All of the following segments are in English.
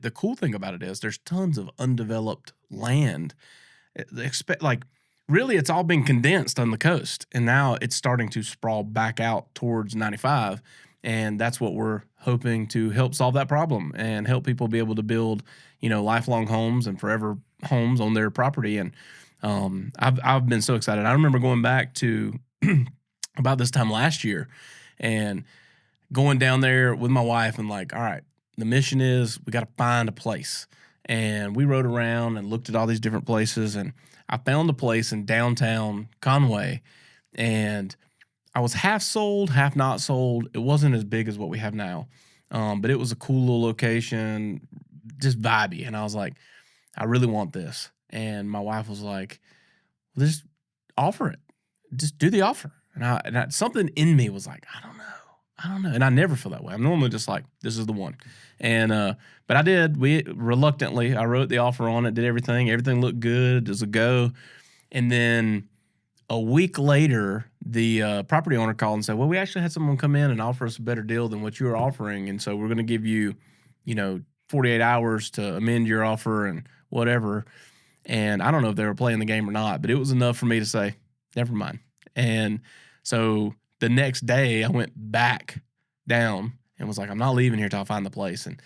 the cool thing about it is there's tons of undeveloped land. Like really, it's all been condensed on the coast, and now it's starting to sprawl back out towards 95, and that's what we're hoping to help solve that problem and help people be able to build, lifelong homes and forever homes on their property. And I've been so excited. I remember going back to about this time last year and going down there with my wife and like, all right, the mission is we got to find a place. And we rode around and looked at all these different places, and I found a place in downtown Conway, and I was half sold, half not sold. It wasn't as big as what we have now, but it was a cool little location, just vibey. And I was like, I really want this. And my wife was like, well, just offer it. Just do the offer. And something in me was like, I don't know. And I never feel that way. I'm normally just like, this is the one. And, but I did. I wrote the offer on it, did everything. Everything looked good. It was a go. And then a week later, the property owner called and said, well, we actually had someone come in and offer us a better deal than what you were offering. And so we're going to give you, 48 hours to amend your offer and whatever. And I don't know if they were playing the game or not, but it was enough for me to say, never mind. And so the next day I went back down and was like, I'm not leaving here till I find the place. And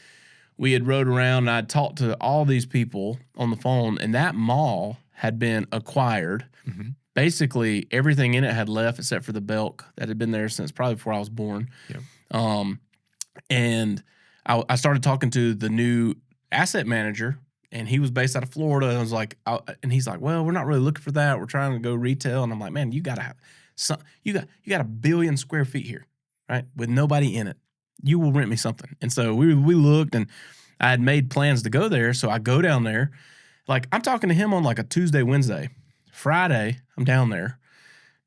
we had rode around and I'd talked to all these people on the phone, and that mall had been acquired. Mm-hmm. Basically everything in it had left except for the Belk that had been there since probably before I was born. Yep. And I started talking to the new asset manager, and he was based out of Florida. And I was like, and he's like, well, we're not really looking for that. We're trying to go retail. And I'm like, man, you got to have you got 1 billion square feet here, right? With nobody in it. You will rent me something. And so we looked, and I had made plans to go there. So I go down there. Like, I'm talking to him on like a Tuesday, Wednesday. Friday, I'm down there.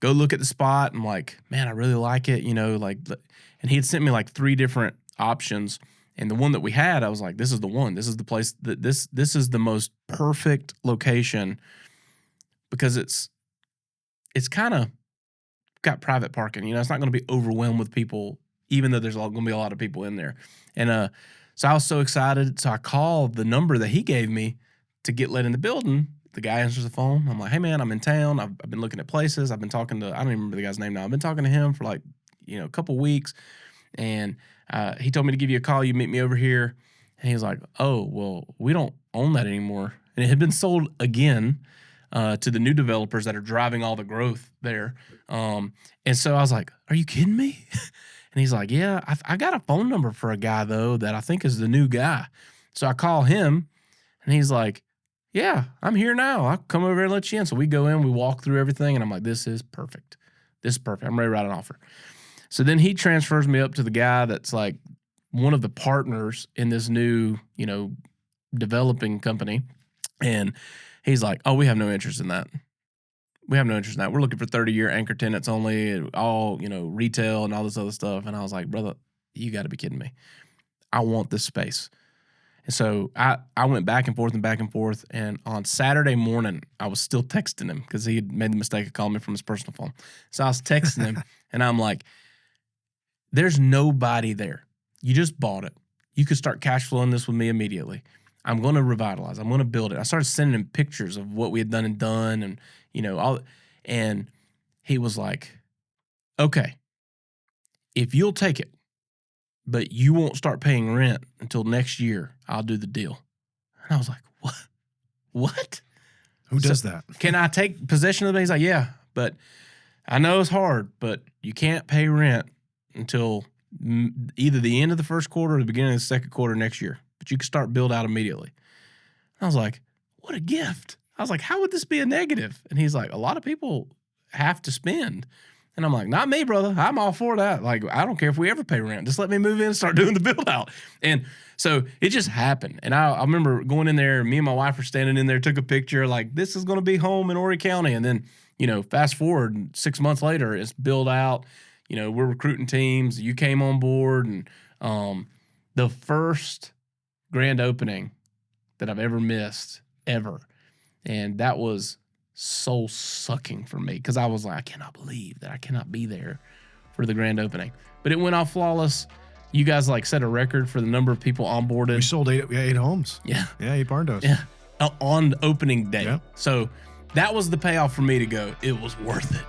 Go look at the spot. I'm like, man, I really like it. And he had sent me like 3 different options. And the one that we had, I was like, this is the one. This is the place that this is the most perfect location, because it's kind of got private parking. It's not going to be overwhelmed with people, even though there's going to be a lot of people in there. And so I was so excited. So I called the number that he gave me to get let in the building. The guy answers the phone. I'm like, hey, man, I'm in town. I've been looking at places. I've been talking to, I don't even remember the guy's name now. I've been talking to him for like, a couple weeks. And he told me to give you a call. You meet me over here. And he was like, oh, well, we don't own that anymore. And it had been sold again to the new developers that are driving all the growth there. And so I was like, are you kidding me? And he's like, yeah, I got a phone number for a guy, though, that I think is the new guy. So I call him, and he's like, yeah, I'm here now. I'll come over and let you in. So we go in, we walk through everything, and I'm like, this is perfect. This is perfect. I'm ready to write an offer. So then he transfers me up to the guy that's like one of the partners in this new, developing company. And he's like, oh, we have no interest in that. We're looking for 30-year anchor tenants only, all, retail and all this other stuff. And I was like, brother, you got to be kidding me. I want this space. And so I went back and forth. And on Saturday morning, I was still texting him because he had made the mistake of calling me from his personal phone. So I was texting him, and I'm like, there's nobody there. You just bought it. You could start cash flowing this with me immediately. I'm going to revitalize. I'm going to build it. I started sending him pictures of what we had done and all. And he was like, okay, if you'll take it, but you won't start paying rent until next year, I'll do the deal. And I was like, what? What? Who does that? Can I take possession of it? He's like, yeah, but I know it's hard, but you can't pay rent until either the end of the first quarter or the beginning of the second quarter next year. But you can start build out immediately. I was like, what a gift. I was like, how would this be a negative? And he's like, a lot of people have to spend. And I'm like, not me, brother. I'm all for that. Like, I don't care if we ever pay rent. Just let me move in and start doing the build out. And so it just happened. And I remember going in there, me and my wife were standing in there, took a picture, like, this is going to be home in Horry County. And then, fast forward 6 months later, it's built out. We're recruiting teams. You came on board. And the first grand opening that I've ever missed, ever. And that was soul sucking for me because I was like, I cannot believe that I cannot be there for the grand opening. But it went off flawless. You guys like set a record for the number of people onboarded. We sold 8 homes. Yeah. Yeah, 8 Barndos. Yeah. On opening day. Yeah. So that was the payoff for me to go, it was worth it.